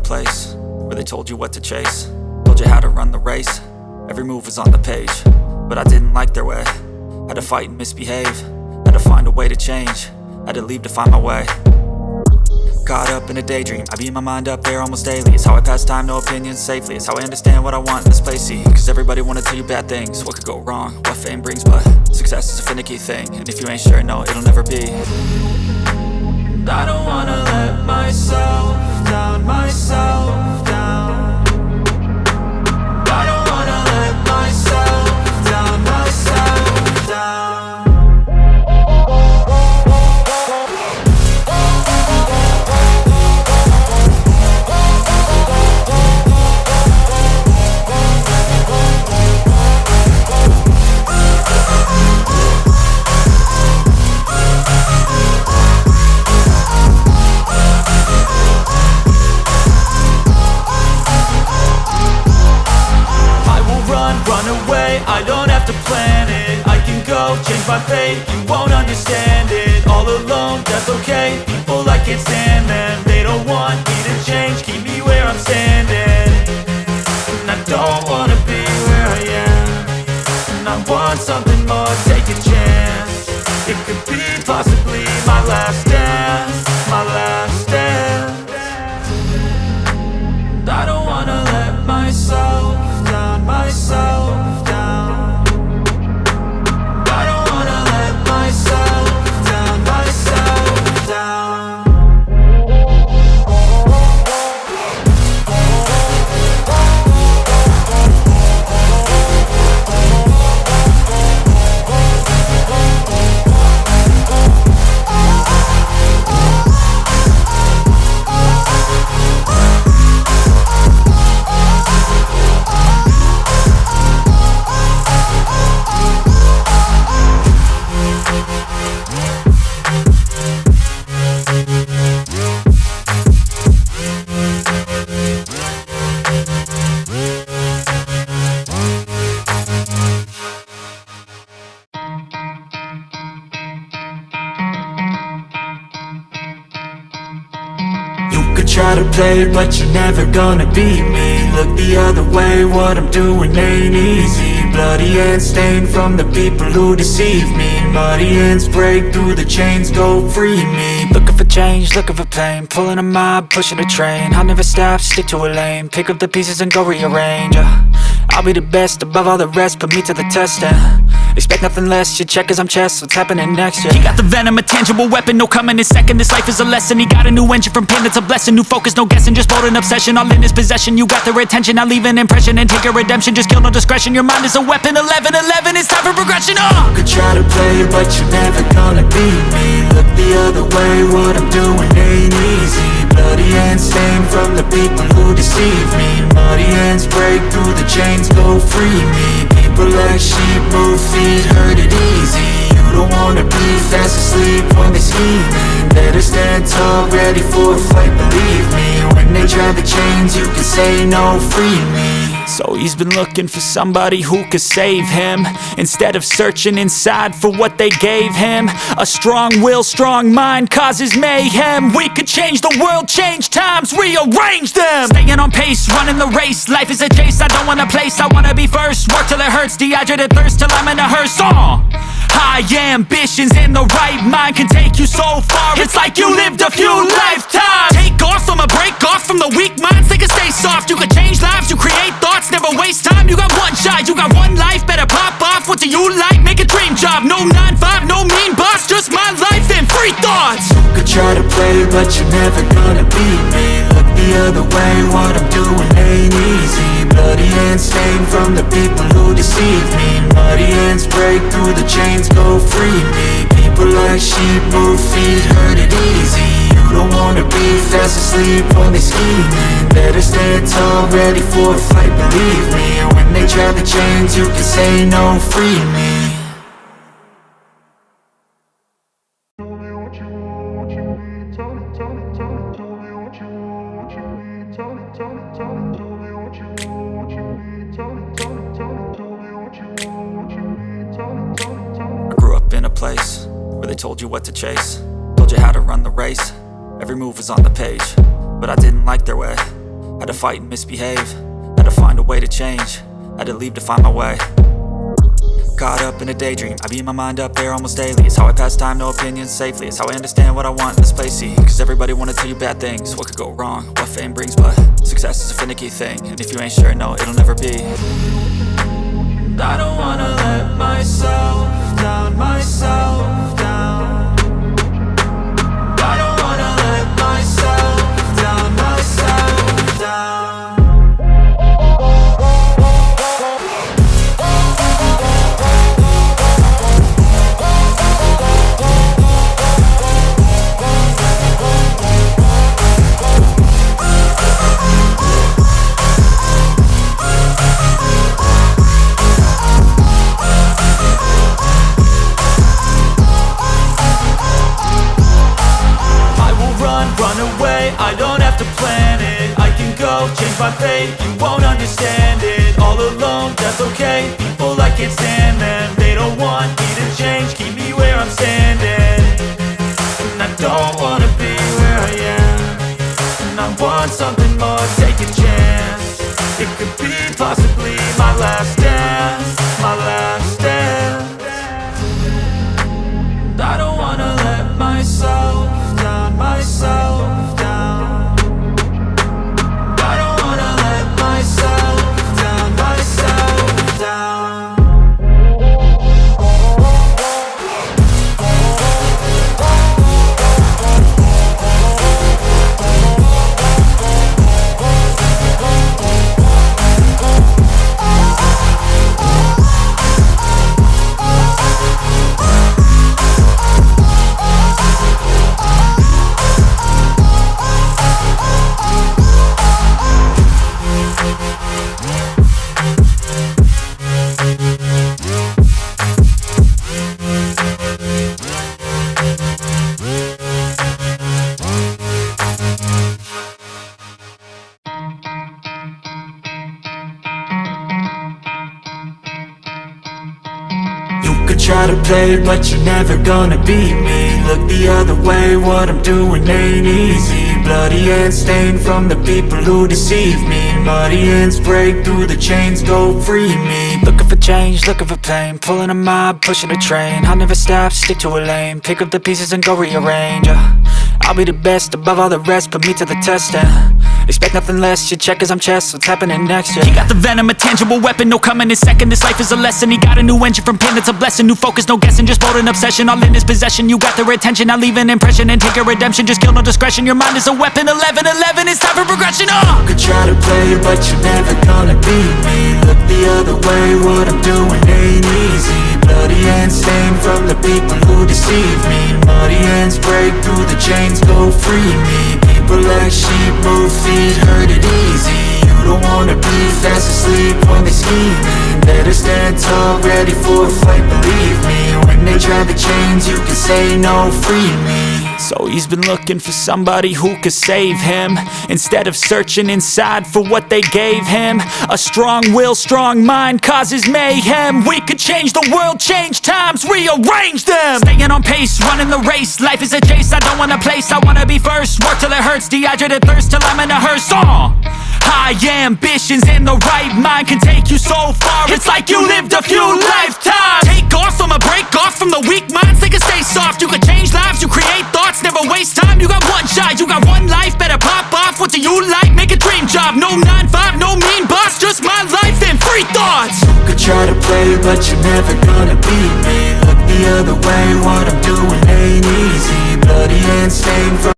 place where they told you what to chase, told you how to run the race. Every move was on the page, but I didn't like their way. Had to fight and misbehave, had to find a way to change, had to leave to find my way. Caught up in a daydream, I beat my mind up there almost daily. It's how I pass time, no opinions safely. It's how I understand what I want in this place, see. Cause everybody wanna tell you bad things, what could go wrong, what fame brings. But success is a finicky thing, and if you ain't sure, no, it'll never be. I don't wanna let myself down, myself down. I don't wanna let myself down, myself down. I don't have to plan it, I can go change my fate. You won't understand it, all alone, that's okay. People, I can't stand them, they don't want me to change. Keep me where I'm standing, and I don't wanna be where I am. And I want something more, take a chance. It could be possibly my last dance, my last dance. I don't wanna let myself down, myself down. I don't wanna let myself down, myself down. Try to play it, but you're never gonna beat me. Look the other way, what I'm doing ain't easy. Bloody hands stained from the people who deceive me. Muddy hands break through the chains, go free me. Looking for change, looking for pain, pulling a mob, pushing a train. I'll never stop, stick to a lane, pick up the pieces and go rearrange. I'll be the best above all the rest, put me to the test and expect nothing less, you check as I'm chess, what's happening next, yeah. He got the venom, a tangible weapon, no coming in second. This life is a lesson, he got a new engine from pain, it's a blessing. New focus, no guessing, just bold and obsession. All in his possession, you got their attention. I leave an impression and take your redemption. Just kill, no discretion, your mind is a weapon. 11-11, it's time for progression, You could try to play it, but you're never gonna beat me. Look the other way, what I'm doing ain't easy. Bloody hands stained from the people who deceive me. Muddy hands break through the chains, go free me. People like sheep move feet, hurt it easy. You don't wanna be fast asleep when they scheming. Better stand tall, ready for a fight, believe me. When they try the chains, you can say no, free me. So he's been looking for somebody who could save him, instead of searching inside for what they gave him. A strong will, strong mind causes mayhem. We could change the world, change times, rearrange them. Staying on pace, running the race. Life is a chase, I don't want a place, I wanna be first. Work till it hurts, dehydrated thirst till I'm in a hearse. High ambitions and the right mind can take you so far. It's like you lived a few lifetimes. Take off, I'ma break off from the weak minds. They can stay soft, you can change lives, you create thoughts. Never waste time, you got one shot, you got one life. Better pop off, what do you like? Make a dream job, no 9-5, no mean boss. Just my life and free thoughts. You could try to play it, but you're never gonna beat me. Look the other way, what I'm doing ain't easy. Bloody hands stained from the people who deceive me. Muddy hands break through the chains, go free me. People like sheep move feet, hurt it easy. You don't wanna be fast asleep when they scheming. Better stand tall, ready for a fight, believe me. When they try the chains, you can say no, free me. Place where they told you what to chase, told you how to run the race. Every move was on the page, but I didn't like their way. Had to fight and misbehave, had to find a way to change, had to leave to find my way. Caught up in a daydream, I beat my mind up there almost daily. It's how I pass time, no opinions safely. It's how I understand what I want in this place, see. Cause everybody wanna tell you bad things, what could go wrong, what fame brings. But success is a finicky thing, and if you ain't sure, no, it'll never be. I don't wanna let myself down, myself down. I don't wanna let myself down, myself down. I don't have to plan it, I can go change my fate. You won't understand it, all alone, that's okay. People, I can't stand them, they don't want me to change. Keep me where I'm standing, and I don't wanna be where I am. And I want something more, take a chance. It could be possibly my last dance, my last dance. I don't wanna let myself down, myself down. Try to play, but you're never gonna beat me. Look the other way, what I'm doing ain't easy. Bloody hands stained from the people who deceive me. Muddy hands break through the chains, go free me. Looking for change, looking for pain, pulling a mob, pushing a train. I'll never stop, stick to a lane, pick up the pieces and go rearrange. I'll be the best above all the rest, put me to the test and expect nothing less, you check as I'm chess, what's happening next, yeah. He got the venom, a tangible weapon, no coming in second. This life is a lesson, he got a new engine from pain, it's a blessing. New focus, no guessing, just bold and obsession. All in his possession, you got their attention. I'll leave an impression and take a redemption. Just kill, no discretion, your mind is a weapon. 11-11, it's time for progression, You could try to play, but you're never gonna beat me. Look the other way, what I'm doing ain't easy. Bloody hands stained from the people who deceive me. Muddy hands break through the chains, go free me. People like sheep move feet, hurt it easy. You don't wanna be fast asleep when they scheming. Better stand tall, ready for a fight, believe me. When they try the chains, you can say no, free me. So he's been looking for somebody who could save him, instead of searching inside for what they gave him. A strong will, strong mind causes mayhem. We could change the world, change times, rearrange them. Staying on pace, running the race. Life is a chase, I don't want a place, I wanna be first. Work till it hurts, dehydrated thirst till I'm in a hearse. High ambitions in the right mind can take you so far. It's like you lived a few lifetimes. Take off from a break off from the weak minds, they can stay soft. You can change lives, you create thoughts, never waste time. You got one shot, you got one life, better pop off. What do you like? Make a dream job. No 9-5, no mean boss, just my life and free thoughts. You could try to play, but you're never gonna beat me. Look the other way, what I'm doing ain't easy. Bloody hands stained from